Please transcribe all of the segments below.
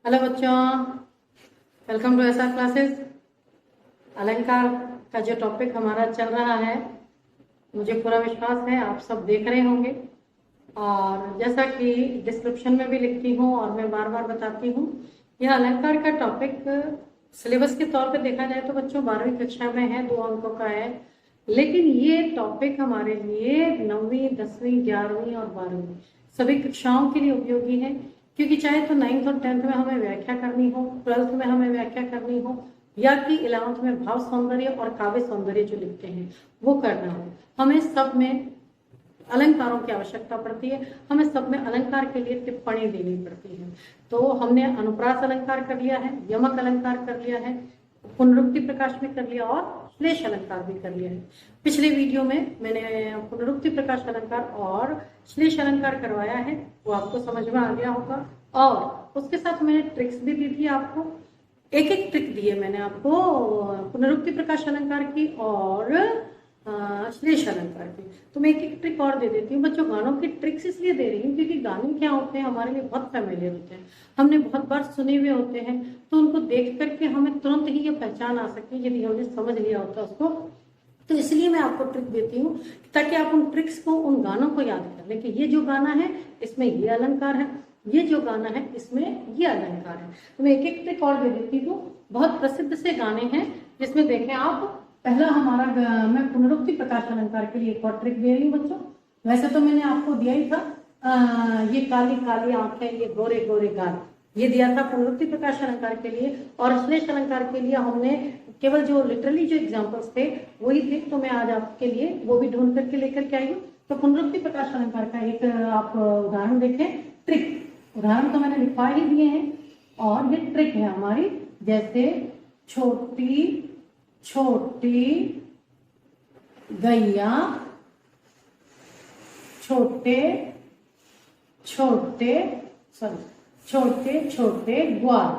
Hello बच्चों, welcome to SR classes. अलंकार का जो टॉपिक हमारा चल रहा है, मुझे पूरा विश्वास है आप सब देख रहे होंगे। और जैसा कि डिस्क्रिप्शन में भी लिखती हूँ और मैं बार बार बताती हूँ, यह अलंकार का टॉपिक सिलेबस के तौर पे देखा जाए तो बच्चों 12वीं कक्षा में है, 2 अंकों का है। लेकिन ये टॉपिक हमारे लिए 9वीं, 10वीं, 11वीं और 12वीं सभी कक्षाओं के लिए उपयोगी है। क्योंकि चाहे तो 9th और 10th में हमें व्याख्या करनी हो, 12th में हमें व्याख्या करनी हो, या कि 11th में भाव सौंदर्य और काव्य सौंदर्य जो लिखते हैं वो करना हो, हमें सब में अलंकारों की आवश्यकता पड़ती है। हमें सब में अलंकार के लिए टिप्पणी देनी पड़ती है। तो हमने अनुप्रास अलंकार कर लिया है, यमक अलंकार कर लिया है, पुनरुक्ति प्रकाश में कर लिया और श्लेष अलंकार भी कर लिया है। पिछले वीडियो में मैंने पुनरुक्ति प्रकाश अलंकार और श्लेष अलंकार करवाया है, वो आपको समझ में आ गया होगा। और उसके साथ मैंने ट्रिक्स भी दी थी आपको, एक एक ट्रिक दी है मैंने आपको पुनरुक्ति प्रकाश अलंकार की और श्लेष अलंकार की। तो मैं एक एक ट्रिक और दे देती हूँ बच्चों। गानों की ट्रिक्स इसलिए दे रही हूँ क्योंकि गाने क्या होते हैं हमारे लिए बहुत फेमिलियर होते हैं, हमने बहुत बार सुने हुए होते हैं, तो उनको देख करके हमें तुरंत ही ये पहचान आ सकती है यदि हमने समझ लिया होता उसको। तो इसलिए मैं आपको ट्रिक देती हूँ ताकि आप उन ट्रिक्स को, उन गानों को याद कर लें कि ये जो गाना है इसमें ये अलंकार है, ये जो गाना है इसमें ये अलंकार है। तो मैं एक एक ट्रिक और दे देती हूँ। बहुत प्रसिद्ध से गाने हैं जिसमें देखें आप, पहला हमारा मैं पुनरुक्ति प्रकाश अलंकार के लिए एक और ट्रिक दे रही हूँ बच्चों। वैसे तो मैंने आपको दिया ही था, ये काली काली आंखें, ये गोरे गोरे गाल, ये दिया था पुनरुक्ति प्रकाश अलंकार के लिए। और श्लेष अलंकार के लिए हमने केवल जो लिटरली जो एग्जाम्पल्स थे वही थे, तो मैं आज आपके लिए वो भी ढूंढ करके लेकर के आई हूँ। तो पुनरुक्ति प्रकाश अलंकार का एक आप उदाहरण देखें। ट्रिक उदाहरण तो मैंने लिखवा ही दिए हैं और ये ट्रिक है हमारी। जैसे छोटी छोटी गैया, छोटे छोटे छोटे छोटे ग्वाल।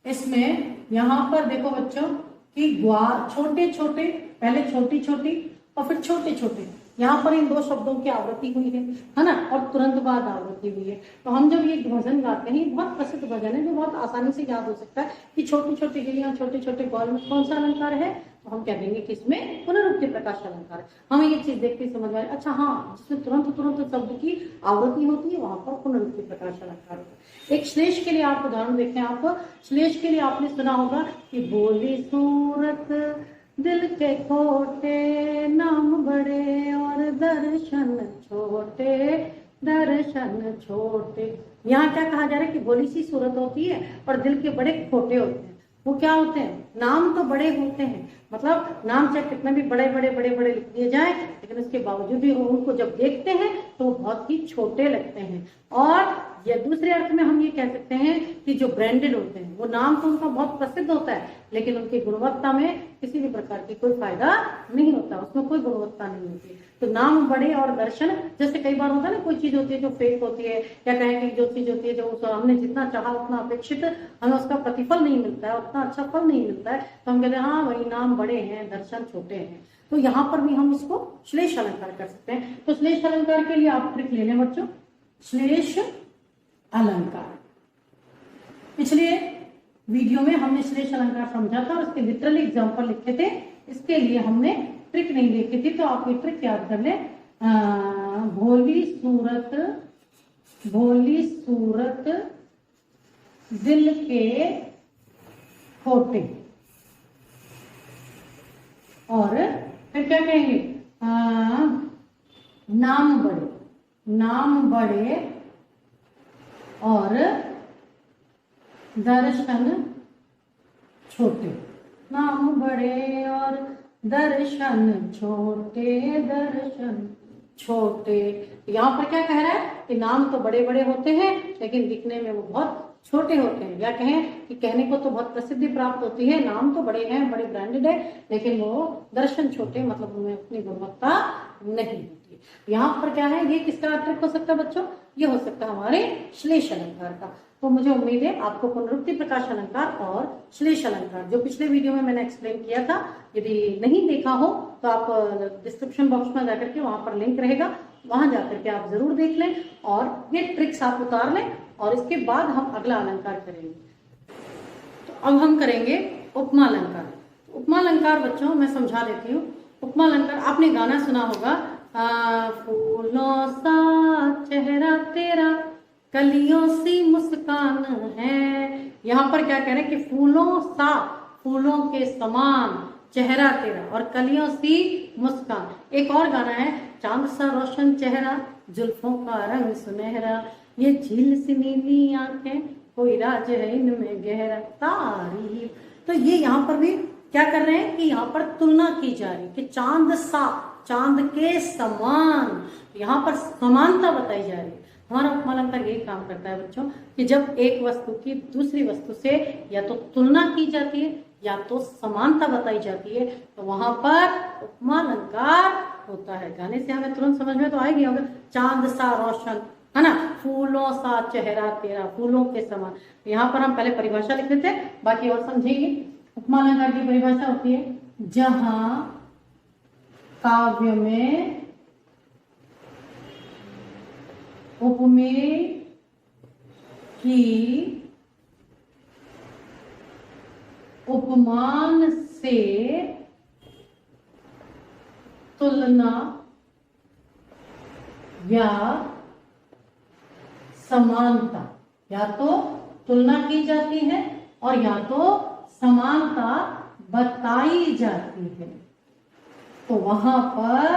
इसमें यहां पर देखो बच्चों कि ग्वाल, छोटे छोटे, पहले छोटी छोटी और फिर छोटे छोटे, यहाँ पर इन 2 शब्दों की आवृत्ति हुई है ना, और तुरंत बाद आवृत्ति हुई है। तो हम जब ये भजन गाते हैं, बहुत प्रसिद्ध भजन है जो बहुत आसानी से याद हो सकता है कि छोटी छोटी गैया छोटे छोटे ग्वाल में कौन सा अलंकार है, तो हम कह देंगे कि इसमें पुनरुक्ति प्रकाश अलंकार है। हमें ये चीज देखते ही समझ में आए, अच्छा हाँ, जिसमें तुरंत तुरंत शब्द की आवृत्ति होती है वहां पर पुनरुक्ति प्रकाश अलंकार होता है। एक श्लेष के लिए आप उदाहरण देखें। आप श्लेष के लिए आपने सुना होगा कि बोली सूरत दिल के खोटे, नाम बड़े और दर्शन छोटे, दर्शन छोटे। यहाँ क्या कहा जा रहा है कि भोली सी सूरत होती है और दिल के बड़े खोटे होते हैं। वो क्या होते हैं? नाम तो बड़े होते हैं, मतलब नाम चाहे कितने भी बड़े बड़े बड़े बड़े लिख दिए जाए, लेकिन उसके बावजूद भी उनको जब देखते हैं तो बहुत ही छोटे लगते हैं। और या दूसरे अर्थ में हम ये कह सकते हैं कि जो ब्रांडेड होते हैं, वो नाम तो उनका बहुत प्रसिद्ध होता है लेकिन उनकी गुणवत्ता में किसी भी प्रकार की कोई फायदा नहीं होता, उसमें कोई गुणवत्ता नहीं होती। तो नाम बड़े और दर्शन, जैसे कई बार होता है ना, कोई चीज होती है जो फेक होती है, या कहें कि जो चीज होती है जो हमने जितना चाहा उतना अपेक्षित हमें उसका प्रतिफल नहीं मिलता है, उतना अच्छा फल नहीं मिलता है, तो हम कहते हैं हाँ वही नाम बड़े हैं दर्शन छोटे हैं। तो यहाँ पर भी हम इसको श्लेष अलंकार कर सकते हैं। तो श्लेष अलंकार के लिए आप ट्रिक ले लें बच्चों, श्लेष अलंकार। पिछले वीडियो में हमने श्लेष अलंकार समझा था और उसके लिटरली एग्जांपल लिखे थे, इसके लिए हमने ट्रिक नहीं देखी थी, तो आप ये ट्रिक याद कर लें। भोली सूरत दिल के खोटे, और फिर क्या कहेंगे? नाम बड़े और दर्शन छोटे, नाम बड़े और दर्शन छोटे, दर्शन छोटे। यहाँ पर क्या कह रहा है कि नाम तो बड़े बड़े होते हैं लेकिन दिखने में वो बहुत छोटे होते हैं। या कहें कि कहने को तो बहुत प्रसिद्धि प्राप्त होती है, नाम तो बड़े हैं, बड़े ब्रांडेड है, लेकिन वो दर्शन छोटे, मतलब उनमें उतनी गुणवत्ता नहीं होती। यहाँ पर क्या है, ये किसका ट्रिक हो सकता है बच्चों? ये हो सकता है हमारे श्लेष अलंकार का। तो मुझे उम्मीद है आपको पुनरुक्ति प्रकाश अलंकार और श्लेष अलंकार जो पिछले वीडियो में मैंने एक्सप्लेन किया था, यदि नहीं देखा हो तो आप डिस्क्रिप्शन बॉक्स में जाकर के वहां पर लिंक रहेगा, वहां जाकर के आप जरूर देख लें और ये ट्रिक्स आप उतार लें, और इसके बाद हम अगला अलंकार करेंगे। तो अब हम करेंगे उपमा अलंकार। उपमा अलंकार बच्चों मैं समझा देती हूँ। उपमा अलंकार आपने गाना सुना होगा, फूलों सा चेहरा तेरा, कलियों सी मुस्कान है। यहाँ पर क्या कह रहे हैं कि फूलों सा, फूलों के समान चेहरा तेरा और कलियों सी मुस्कान। एक और गाना है, चांद सा रोशन चेहरा, जुल्फों का रंग सुनहरा, ये झील सी नीली आंखें, कोई राज है इनमें गहरा, तारीफ। तो ये यहाँ पर भी क्या कर रहे हैं कि यहाँ पर तुलना की जा रही है कि चांद सा, चांद के समान, यहाँ पर समानता बताई जा रही है। हमारा उपमा अलंकार यही काम करता है बच्चों कि जब एक वस्तु की दूसरी वस्तु से या तो तुलना की जाती है या तो समानता बताई जाती है, तो वहां पर उपमा अलंकार होता है। गाने से हमें तुरंत समझ में तो आएगी होगा, चांद सा रोशन, है ना, फूलों सा चेहरा तेरा, फूलों के समान। यहाँ पर हम पहले परिभाषा लिख लेते हैं, बाकी और समझेंगे। उपमा अलंकार की परिभाषा होती है, जहां काव्य में उपमेय की उपमान से तुलना या समानता, या तो तुलना की जाती है और या तो समानता बताई जाती है, तो वहां पर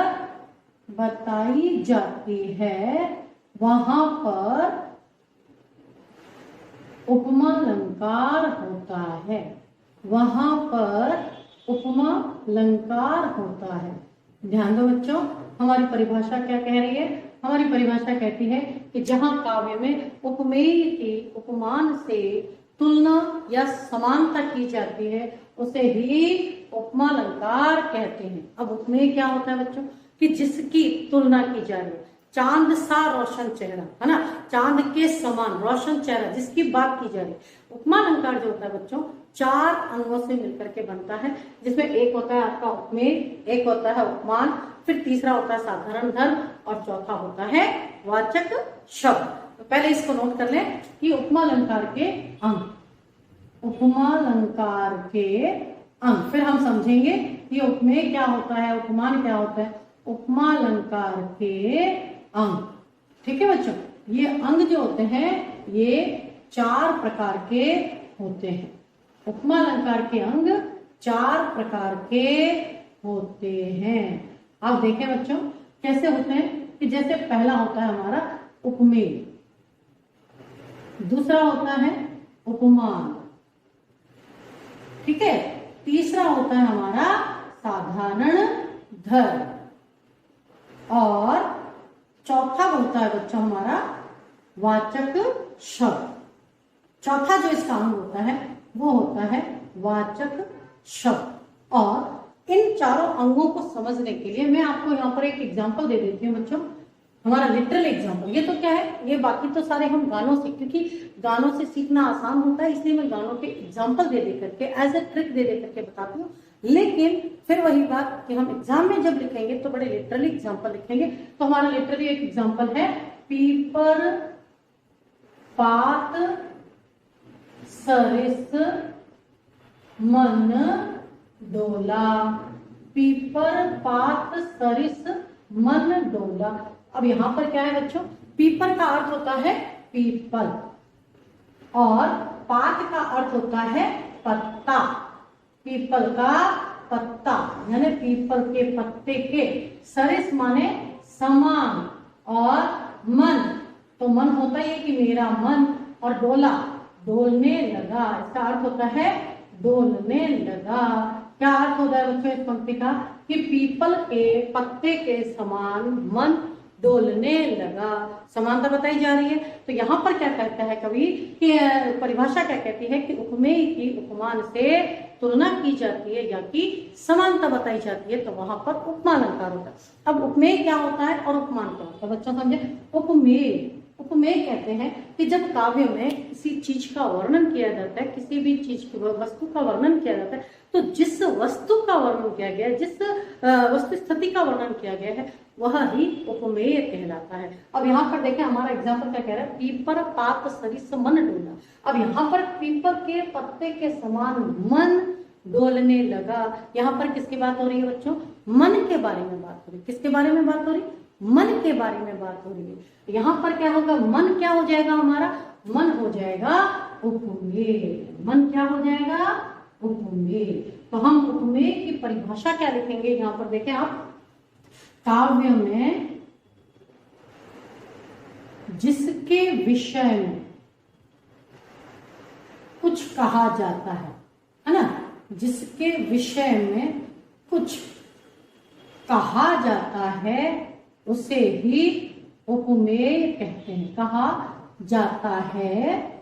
बताई जाती है, वहां पर उपमा अलंकार होता है, वहां पर उपमा अलंकार होता है। ध्यान दो बच्चों, हमारी परिभाषा क्या कह रही है? हमारी परिभाषा कहती है कि जहां काव्य में उपमेय की उपमान से तुलना या समानता की जाती है उसे ही उपमा अलंकार कहते हैं। अब उपमेय क्या होता है बच्चों? कि जिसकी तुलना की जा रही है, चांद सा रोशन चेहरा, है ना, चांद के समान रोशन चेहरा, जिसकी बात की जा रही है। उपमा अलंकार जो होता है बच्चों 4 अंगों से मिलकर के बनता है, जिसमें एक होता है आपका उपमेय, एक होता है उपमान, फिर तीसरा होता है साधारण धर्म और चौथा होता है वाचक शब्द। तो पहले इसको नोट कर लें कि उपमा अलंकार के अंग, उपमा अलंकार के अंग, फिर हम समझेंगे कि उपमेय क्या होता है, उपमान क्या होता है। उपमा अलंकार के अंग, ठीक है बच्चों, ये अंग जो होते हैं ये 4 प्रकार के होते हैं। उपमा अलंकार के अंग 4 प्रकार के होते हैं। आप देखें बच्चों कैसे होते हैं कि जैसे पहला होता है हमारा उपमेय, दूसरा होता है उपमान, ठीक है, तीसरा होता है हमारा साधारण धर्म और चौथा होता है बच्चों हमारा वाचक शब्द। चौथा जो इसका अंग होता है वो होता है वाचक शब्द। और इन चारों अंगों को समझने के लिए मैं आपको यहाँ पर एक एग्जांपल दे देती हूँ बच्चों, हमारा लिटरल एग्जांपल। ये तो क्या है, ये बाकी तो सारे हम गानों से, क्योंकि गानों से सीखना आसान होता है इसलिए मैं गानों के एग्जांपल दे करके एज ए ट्रिक दे करके बताती हूँ। लेकिन फिर वही बात कि हम एग्जाम में जब लिखेंगे तो बड़े लिटरली एग्जांपल लिखेंगे। तो हमारा लिटरली एक एग्जांपल है, पीपर पात सरिस मन डोला, पीपर पात सरिस मन डोला। अब यहां पर क्या है बच्चों, पीपर का अर्थ होता है पीपल और पात का अर्थ होता है पत्ता, पीपल का पत्ता यानी पीपल के पत्ते के, सरिस माने समान और मन, तो मन होता है कि मेरा मन, और डोला डोलने लगा, इसका अर्थ होता है डोलने लगा। क्या अर्थ होता है बच्चों इस पंक्ति का कि पीपल के पत्ते के समान मन डोलने लगा, समानता बताई जा रही है। तो यहाँ पर क्या कहता है कवि कि परिभाषा क्या कहती है कि उपमेय की उपमान से तुलना की जाती है या कि समानता बताई जाती है, तो वहां पर उपमा अलंकार होता है। अब उपमेय क्या होता है और उपमान क्या होता है बच्चों समझे। उपमेय उपमेय कहते हैं कि जब काव्य में किसी चीज का वर्णन किया जाता है, किसी भी चीज की वस्तु का वर्णन किया जाता है, तो जिस वस्तु का वर्णन किया गया है, जिस वस्तु स्थिति का वर्णन किया गया है, वह ही उपमेय कहलाता है। अब यहाँ पर देखें हमारा एग्जाम्पल क्या कह रहा है, पीपर पात सरिस मन डोला। अब यहाँ पर पीपर के पत्ते के समान मन डोलने लगा। यहाँ पर किसकी बात हो रही है बच्चों? मन के बारे में बात हो रही है। किसके बारे में बात हो रही? मन के बारे में बात हो रही है। यहाँ पर क्या होगा? मन क्या हो जाएगा हमारा? मन हो जाएगा उपमेय। मन क्या हो जाएगा? उपमेय। तो हम उपमेय की परिभाषा क्या लिखेंगे? यहाँ पर देखें आप, काव्य में जिसके विषय में कुछ कहा जाता है ना, जिसके विषय में कुछ कहा जाता है उसे ही उपमेय कहते हैं। कहा जाता है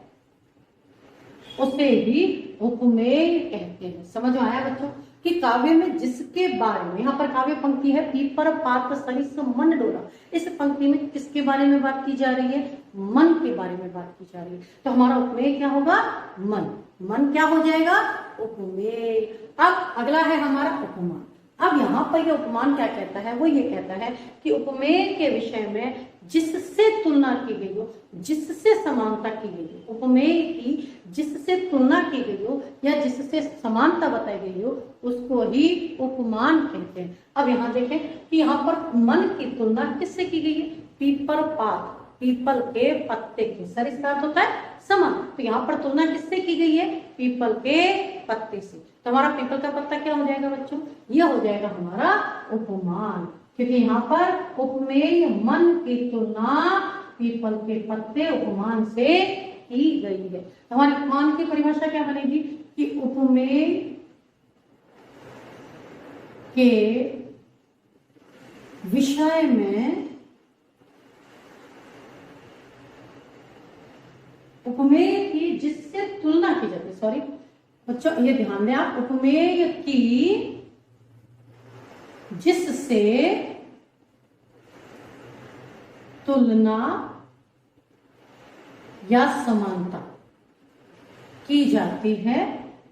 उसे ही उपमेय कहते हैं। समझ में आया बच्चों कि काव्य में जिसके बारे में, यहाँ पर काव्य पंक्ति है पीपर पात सरिस मन डोला। इस पंक्ति में किसके बारे में बात की जा रही है? मन के बारे में बात की जा रही है। तो हमारा उपमेय क्या होगा? मन। मन क्या हो जाएगा? उपमेय। अब अगला है हमारा उपमान। अब यहाँ पर ये उपमान क्या कहता है? वो ये कहता है कि उपमेय के विषय में जिससे तुलना की गई हो, जिससे समानता की गई हो, उपमेय की जिससे तुलना की गई हो या जिससे समानता बताई गई हो, उसको ही उपमान कहते हैं। अब यहाँ देखें कि यहाँ पर मन की तुलना किससे की गई है? पीपर पात, पीपल के पत्ते के। सर इसका अर्थ होता है समान। तो यहाँ पर तुलना किससे की गई है? पीपल के पत्ते से। तो हमारा पीपल का पत्ता क्या हो जाएगा बच्चों? ये हो जाएगा हमारा उपमान, क्योंकि यहाँ पर उपमेय मन की तुलना पीपल के पत्ते उपमान से की गई है। तो हमारे उपमान की परिभाषा क्या बनेगी कि उपमेय के विषय में, उपमेय की जिससे तुलना की जाती है, सॉरी बच्चों ये ध्यान दें आप, उपमेय की जिससे तुलना या समानता की जाती है,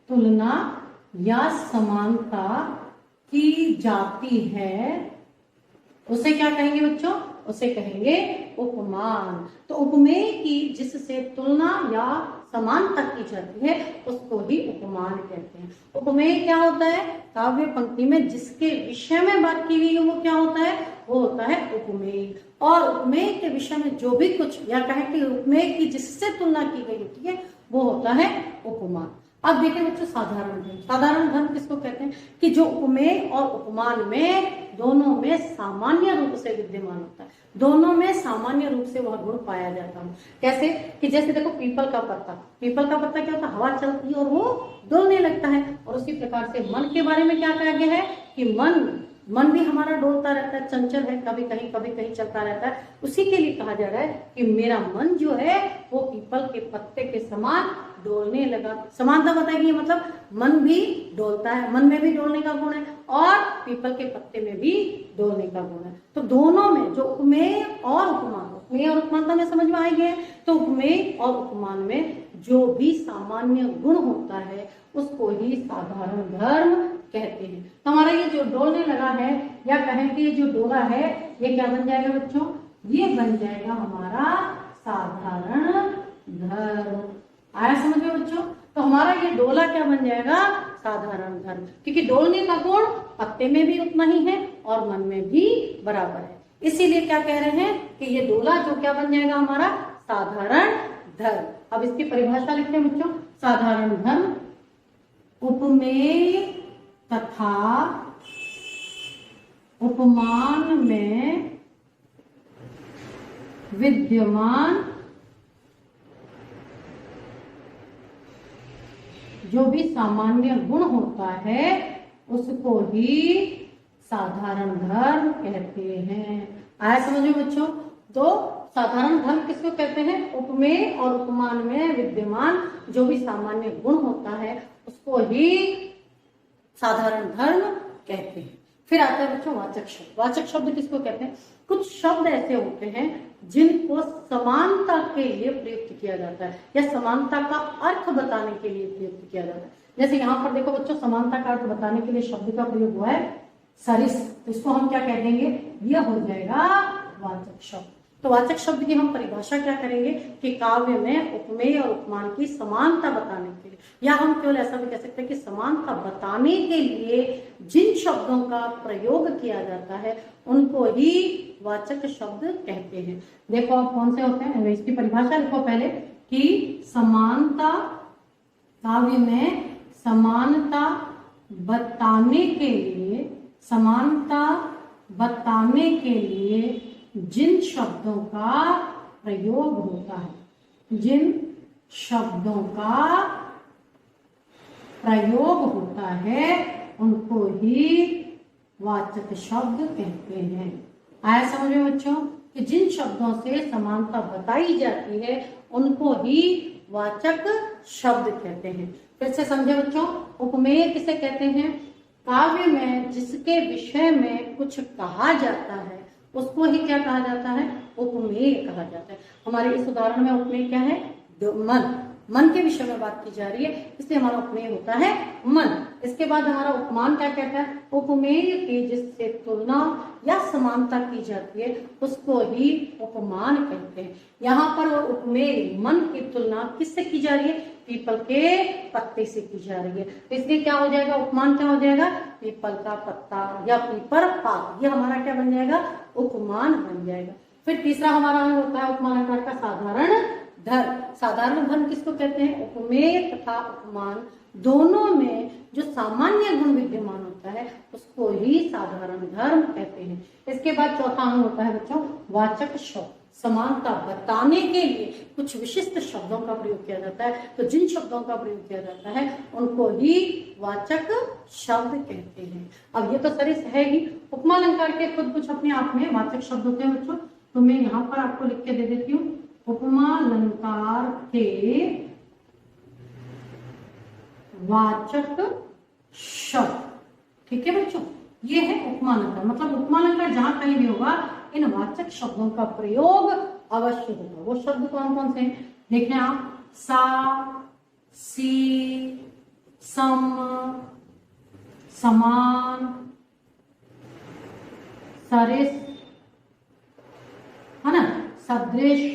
तुलना या समानता की जाती है, उसे क्या कहेंगे बच्चों? उसे कहेंगे उपमान। तो उपमेय की जिससे तुलना या समानता की जाती है उसको ही उपमान कहते हैं। उपमेय क्या होता है? काव्य पंक्ति में जिसके विषय में बात की गई है वो क्या होता है? वो होता है उपमेय। और उपमेय के विषय में जो भी कुछ, या कहें कि उपमेय की जिससे तुलना की गई होती है वो होता है उपमान। अब देखिए बच्चों साधारण धर्म। साधारण धर्म किसको कहते हैं? कि जो उपमेय और उपमान में दोनों में सामान्य रूप से विद्यमान होता है, दोनों में सामान्य रूप से वह गुण पाया जाता है। कैसे? कि जैसे देखो पीपल का पत्ता, पीपल का पत्ता क्या होता है? हवा चलती है और वो डोलने लगता है। और उसी प्रकार से मन के बारे में क्या कहा गया है कि मन भी हमारा डोलता रहता है, चंचल है, कभी कहीं चलता रहता है। उसी के लिए कहा जा रहा है कि मेरा मन जो है वो पीपल के पत्ते के समान डोलने लगा। समानता बताएगी, मतलब मन भी डोलता है, मन में भी डोलने का गुण है और पीपल के पत्ते में भी डोलने का गुण है। तो दोनों में जो उपमेय और उपमान, उपमेय और उपमान तो हमें समझ में आ गया। तो उपमेय और उपमान में जो भी सामान्य गुण होता है उसको ही साधारण धर्म कहते हैं। तो हमारा ये जो डोलने लगा है, या कहें कि ये जो डोला है, ये क्या बन जाएगा बच्चों? ये बन जाएगा हमारा साधारण धर्म। आया समझ में बच्चों? तो हमारा ये डोला क्या बन जाएगा? साधारण धर्म, क्योंकि डोलने का गुण पत्ते में भी उतना ही है और मन में भी बराबर है। इसीलिए क्या कह रहे हैं कि ये डोला जो क्या बन जाएगा हमारा? साधारण धर्म। अब इसकी परिभाषा लिखते हैं बच्चों। साधारण धर्म उपमेय तथा उपमान में विद्यमान जो भी सामान्य गुण होता है उसको ही साधारण धर्म कहते हैं। आया समझ में बच्चों? तो साधारण धर्म किसको कहते हैं? उपमेय और उपमान में विद्यमान जो भी सामान्य गुण होता है उसको ही साधारण धर्म कहते हैं। फिर आता है बच्चों वाचक शब्द। वाचक शब्द किसको कहते हैं? कुछ शब्द ऐसे होते हैं जिनको समानता के लिए प्रयुक्त किया जाता है या समानता का अर्थ बताने के लिए प्रयुक्त किया जाता है। जैसे यहाँ पर देखो बच्चों, समानता का अर्थ बताने के लिए शब्द का प्रयोग हुआ है सरिस, तो इसको हम क्या कह देंगे? यह हो जाएगा वाचक शब्द। तो वाचक शब्द की हम परिभाषा क्या करेंगे कि काव्य में उपमेय और उपमान की समानता बताने के लिए, या हम केवल ऐसा भी कह सकते हैं कि समानता बताने के लिए जिन शब्दों का प्रयोग किया जाता है उनको ही वाचक शब्द कहते हैं। देखो आप कौन से होते हैं, इसकी परिभाषा लिखो पहले कि समानता, काव्य में समानता बताने के लिए, समानता बताने के लिए जिन शब्दों का प्रयोग होता है, जिन शब्दों का प्रयोग होता है उनको ही वाचक शब्द कहते हैं। आया समझ में बच्चों कि जिन शब्दों से समानता बताई जाती है उनको ही वाचक शब्द कहते हैं। फिर से समझे बच्चों, उपमेय किसे कहते हैं? काव्य में जिसके विषय में कुछ कहा जाता है उसको ही क्या कहा जाता है? उपमेय कहा जाता है। हमारे इस उदाहरण में उपमेय क्या है? मन, मन के विषय में बात की जा रही है, इसलिए हमारा उपमेय होता है मन। इसके बाद हमारा उपमान क्या कहता है? उपमेय की जिससे तुलना या समानता की जाती है उसको ही उपमान कहते हैं। यहाँ पर उपमेय मन की तुलना किससे की जा रही है? पीपल के पत्ते से की जा रही है, तो इसलिए क्या हो जाएगा? उपमान क्या हो जाएगा? पीपल का पत्ता या पीपर पात, ये हमारा क्या बन जाएगा? उपमान बन जाएगा। फिर तीसरा हमारा होता है उपमान आकार का साधारण धर्म। साधारण धर्म किसको कहते हैं? उपमेय तथा उपमान दोनों में जो सामान्य गुण विद्यमान होता है उसको ही साधारण धर्म कहते हैं। इसके बाद चौथा अंग होता है बच्चों वाचक शब्द। समानता बताने के लिए कुछ विशिष्ट शब्दों का प्रयोग किया जाता है, तो जिन शब्दों का प्रयोग किया जाता है उनको ही वाचक शब्द कहते हैं। अब ये तो सरिस है ही, उपमा अलंकार के खुद कुछ अपने आप में वाचक शब्द होते हैं बच्चों, तो मैं यहाँ पर आपको लिख के दे देती हूँ उपमा अलंकार के वाचक शब्द। ठीक है बच्चों, ये है उपमा अलंकार। मतलब उपमा अलंकार जहां कहीं भी होगा इन वाचक शब्दों का प्रयोग अवश्य होगा। वो शब्द कौन कौन से हैं देखें आप? सा, सी, सम, समान, सरिस, है ना, सदृश।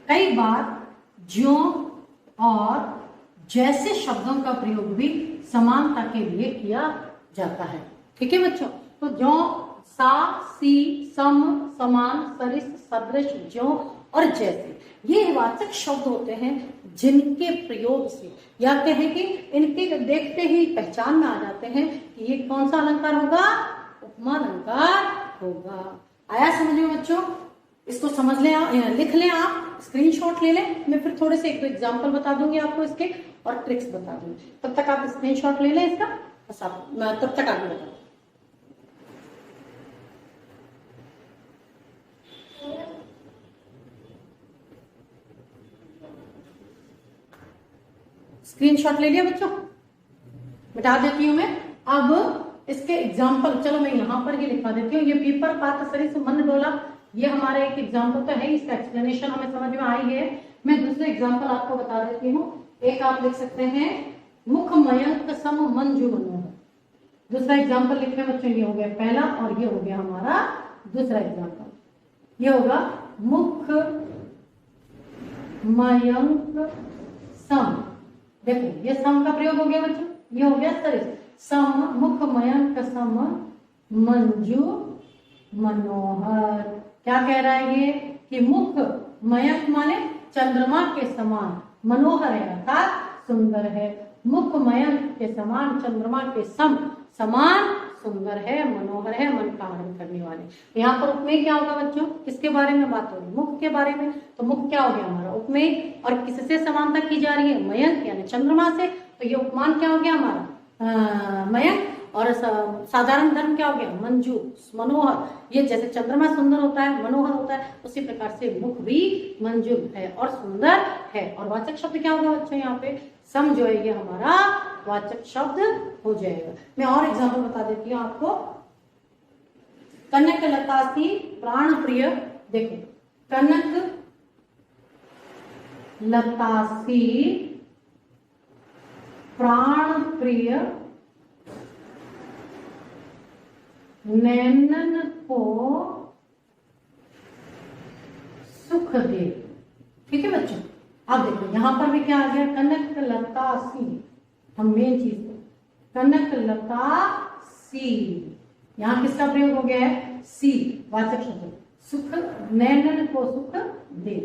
कई बार ज्यों और जैसे शब्दों का प्रयोग भी समानता के लिए किया जाता है। ठीक है बच्चों, तो ज्यों, सा, सी, सम, समान, सरिस, सदृश, ज्यों और जैसे, ये वाचक शब्द होते हैं जिनके प्रयोग से या कहें कि इनके देखते ही पहचान में आ जाते हैं कि ये कौन सा अलंकार होगा? उपमा अलंकार होगा। आया समझ में बच्चों? इसको समझ लें आप, लिख लें आप, स्क्रीनशॉट ले लें। मैं फिर थोड़े से एक दो एग्जाम्पल बता दूंगी आपको इसके और ट्रिक्स बता दूंगी, तब तक आप स्क्रीनशॉट ले लें इसका, बस आप तब तक आगे बता। स्क्रीनशॉट ले लिया बच्चों? मिटा देती हूं मैं। अब इसके एग्जाम्पल चलो मैं यहां पर ही लिखवा देती हूँ। ये पीपर पात सरिस मन डोला, ये हमारा एक एग्जाम्पल तो है, इसका एक्सप्लेनेशन हमें समझ में आई है। मैं दूसरे एग्जाम्पल आपको बता देती हूँ। एक आप लिख सकते हैं मुख मयंक सम मंजू मनोहर। दूसरा एग्जाम्पल लिखे बच्चों, ये हो गया पहला और ये हो गया हमारा दूसरा एग्जाम्पल। ये होगा मुख मयंक सम, देखो ये सम का प्रयोग हो गया बच्चों, ये हो गया सरिस। सम मुख मयंक सम मंजू मनोहर। क्या कह रहा है ये कि मुख मयंक माने चंद्रमा के समान, मनोहर है अर्थात सुंदर है। मुख मयंक के समान, चंद्रमा के समान सुंदर है, मनोहर है, मन का आनंद करने वाले। यहाँ पर उपमेय क्या होगा बच्चों? किसके बारे में बात हो रही है? मुख के बारे में। तो मुख क्या हो गया हमारा? उपमेय। और किससे समानता की जा रही है? मयंक यानी चंद्रमा से। तो ये उपमान क्या हो गया हमारा? मयंक। और साधारण धर्म क्या हो गया? मंजू, मनोहर। ये जैसे चंद्रमा सुंदर होता है, मनोहर होता है, उसी प्रकार से मुख भी मंजू है और सुंदर है। और वाचक शब्द क्या होगा बच्चों? यहाँ पे सम जो है ये हमारा वाचक शब्द हो जाएगा। मैं और एग्जाम्पल बता देती हूँ आपको। कनक लतासी प्राण प्रिय, देखो कनक लतासी प्राण प्रिय नैनन को सुख दे। ठीक है बच्चों, अब देखो यहां पर भी क्या आ गया, कनक लतासी, हम मेन चीज कनक लतासी, यहां किसका प्रयोग हो गया है, सी वाचक शब्द, सुख नैनन को सुख दे।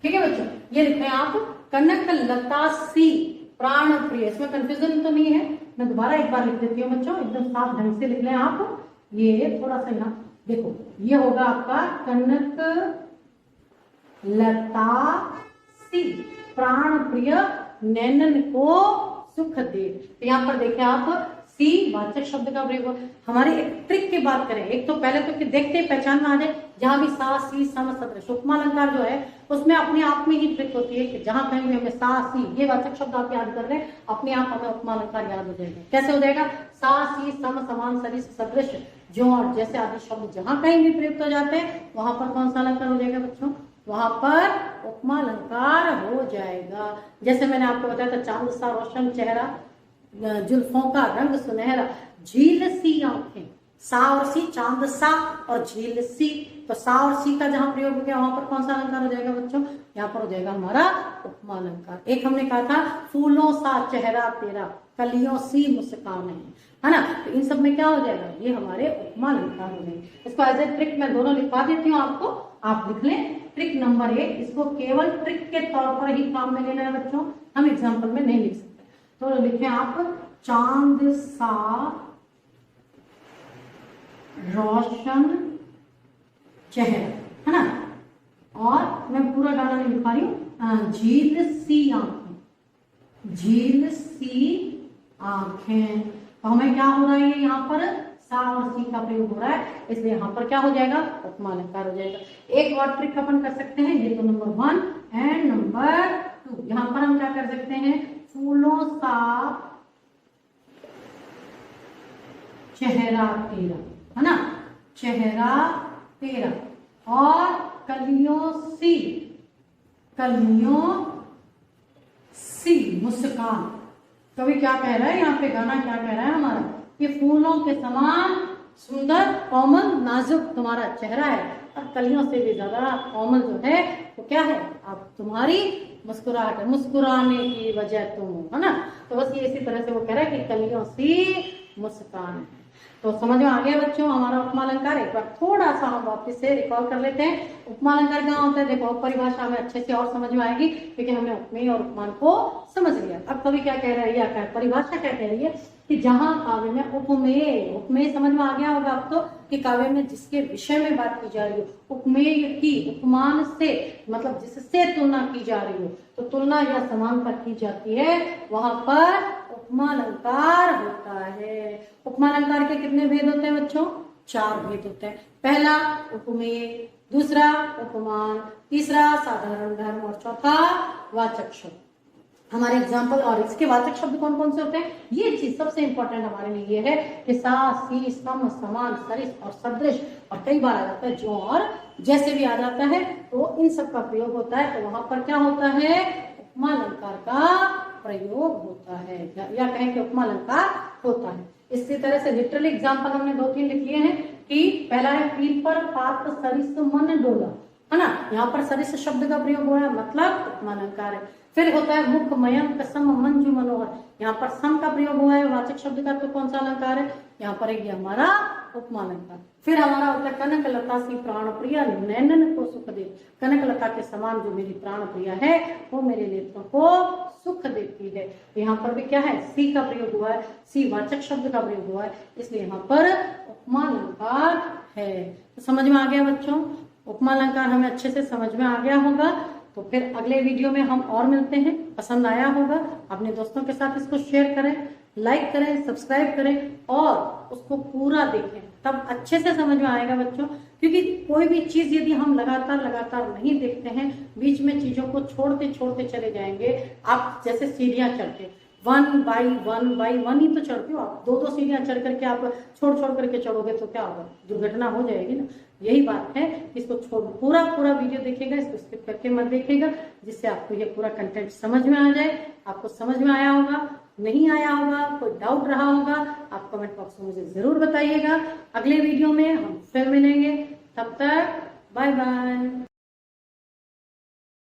ठीक है बच्चों, ये लिखे आप कनक लतासी प्राण प्रिय, इसमें कंफ्यूजन तो नहीं है, मैं दोबारा एक बार लिख देती हूँ बच्चों, एकदम साफ ढंग से लिख लें आप। ये थोड़ा सा यहाँ देखो, ये होगा आपका कनक लतासी प्राण प्रिय नैनन को सुख दे। तो यहाँ पर देखिए आप सी वाचक शब्द का प्रयोग। हमारी एक ट्रिक की बात करें, एक तो पहले तो कि देखते ही पहचान में आ जाए, जहां भी सा सी सम सदृश उपमा अलंकार जो है उसमें अपने आप में ही ट्रिक होती है कि जहां कहीं भी हमें सा सी ये वाचक शब्द आप याद कर रहे हैं, अपने आप हमें उपमा अलंकार याद हो जाएगा। कैसे हो जाएगा, सा सी सम समान सरिस सदृश जो और जैसे आदि शब्द जहां कहीं भी प्रयुक्त हो जाते हैं वहां पर कौन सा अलंकार हो जाएगा बच्चों, वहां पर उपमा अलंकार हो जाएगा। जैसे मैंने आपको बताया था, चांद सा रोशन चेहरा, जुल्फों का रंग सुनहरा, झील सी आंखें, सा और सी, चांद सा और झील सी, तो सा और सी का जहां प्रयोग हो गया वहां पर कौन सा अलंकार हो जाएगा बच्चों, यहाँ पर हो जाएगा हमारा उपमा अलंकार। एक हमने कहा था फूलों सा चेहरा तेरा, कलियों सी मुस्कान है ना, तो इन सब में क्या हो जाएगा, ये हमारे उपमा अलंकार हो जाएंगे। इसको एज ए ट्रिक मैं दोनों लिखवा देती हूँ आपको, आप लिख लें। ट्रिक नंबर 1, इसको केवल ट्रिक के तौर पर ही काम में लेना है बच्चों, हम एग्जाम्पल में नहीं लिख सकते। तो लिखें आप चांद सा रोशन चेहरा, है ना, और मैं पूरा गाना नहीं लिखा रही हूँ, झील सी आंखें, झील सी आंखें, तो हमें क्या हो रहा है, यहाँ पर सा और सी का प्रयोग हो रहा है, इसलिए यहाँ पर क्या हो जाएगा, उपमा अलंकार हो जाएगा। एक और ट्रिक अपन कर सकते हैं, ये तो नंबर 1 एंड नंबर 2, यहाँ पर हम क्या कर सकते हैं, फूलों सा चेहरा तेरा, है ना, चेहरा तेरा, और कलियों सी, कलियों सी मुस्कान। कभी क्या कह रहा है यहाँ पे, गाना क्या कह रहा है हमारा, कि फूलों के समान सुंदर कोमल नाजुक तुम्हारा चेहरा है, और कलियों से भी ज्यादा कोमल जो है वो क्या है, अब तुम्हारी मुस्कुराहट है, मुस्कुराने की वजह तुम हो, है ना। तो बस ये इसी तरह से वो कह रहा है कि कलियों सी मुस्कान है। तो समझ में आ गया बच्चों हमारा उपमा अलंकार। एक बार थोड़ा सा हम वापस से रिकॉल कर लेते हैं। उपमा अलंकार कहाँ होता है, देखो परिभाषा हमें अच्छे से और समझ में आएगी, क्योंकि हमने उपमेय और उपमान को समझ लिया। अब कवि क्या कह रहा है, या क्या परिभाषा क्या कह रही है, कि जहां काव्य में उपमेय, उपमेय समझ में आ गया होगा आपको, कि काव्य में जिसके विषय में बात की जा रही हो, उपमेय की उपमान से मतलब जिससे तुलना की जा रही हो, तो तुलना या समानता की जाती है, वहां पर उपमा अलंकार होता है। उपमा अलंकार के कितने भेद होते हैं बच्चों, 4 भेद होते हैं। पहला उपमेय, दूसरा उपमान, तीसरा साधारण धर्म, और चौथा वाचक शब्द। हमारे एग्जाम्पल और इसके वाचक शब्द कौन कौन से होते हैं, ये चीज सबसे इंपॉर्टेंट हमारे लिए ये है कि सा सी सम समान सरिस और सदृश, और कई बार आ जाता है जो और जैसे भी आ जाता है, तो इन सब का प्रयोग होता है। तो वहां पर क्या होता है, उपमा अलंकार का प्रयोग होता है, या कहें कि उपमा अलंकार होता है। इसी तरह से लिटरली एग्जाम्पल हमने 2-3 लिख लिए हैं, कि पहला है पीपर पात सरिस मन डोला, है ना, यहाँ पर सरिस शब्द का प्रयोग हो रहा है, मतलब उपमा अलंकार है। फिर होता है मुख मयंक सम मंजू मनोहर, यहाँ पर सम का प्रयोग हुआ है वाचक शब्द का, तो कौन सा अलंकार है, यहाँ पर है हमारा उपमा अलंकार। फिर हमारा होता है कनक लता सी प्राण प्रिया नैनन को सुख दे, कनक लता के समान जो मेरी प्राण प्रिया है वो मेरे नेत्रों को सुख देती है। यहाँ पर भी क्या है, सी का प्रयोग हुआ है, सी वाचक शब्द का प्रयोग हुआ है, इसलिए यहाँ पर उपमा अलंकार है। तो समझ में आ गया बच्चों, उपमा अलंकार हमें अच्छे से समझ में आ गया होगा। तो फिर अगले वीडियो में हम और मिलते हैं। पसंद आया होगा, अपने दोस्तों के साथ इसको शेयर करें, लाइक करें, सब्सक्राइब करें और उसको पूरा देखें, तब अच्छे से समझ में आएगा बच्चों। क्योंकि कोई भी चीज यदि हम लगातार नहीं देखते हैं, बीच में चीजों को छोड़ते चले जाएंगे, आप जैसे सीढ़ियां चढ़ते, वन बाई वन ही तो चढ़ते हो आप, दो सीढ़ियां चढ़ करके आप छोड़ करके चढ़ोगे तो क्या होगा, दुर्घटना हो जाएगी ना। यही बात है, इसको छोड़ पूरा वीडियो देखिएगा, इसको स्किप करके मत देखिएगा, जिससे आपको ये पूरा कंटेंट समझ में आ जाए। आपको समझ में आया होगा, नहीं आया होगा, कोई डाउट रहा होगा, आप कमेंट बॉक्स में मुझे जरूर बताइएगा। अगले वीडियो में हम फिर मिलेंगे, तब तक बाय बाय।